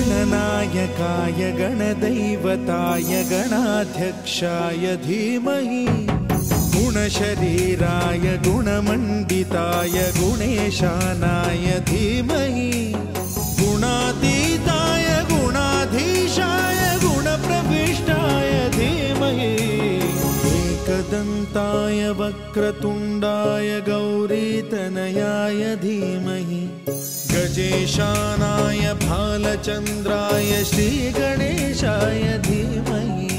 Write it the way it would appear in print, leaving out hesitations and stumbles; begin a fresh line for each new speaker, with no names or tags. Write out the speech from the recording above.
गणनायकाय गणदैवताय गणाध्यक्षाय धीमहि गुणशरीराय गुणमण्डिताय गुणेशानाय धीमहि गुणातीताय गुणाधीशाय गुणप्रविष्टाय धीमहि एकदन्ताय वक्रतुण्डाय गौरीतनयाय धीमहि गजेशानाय भालचन्द्राय श्रीगणेशाय धीमहि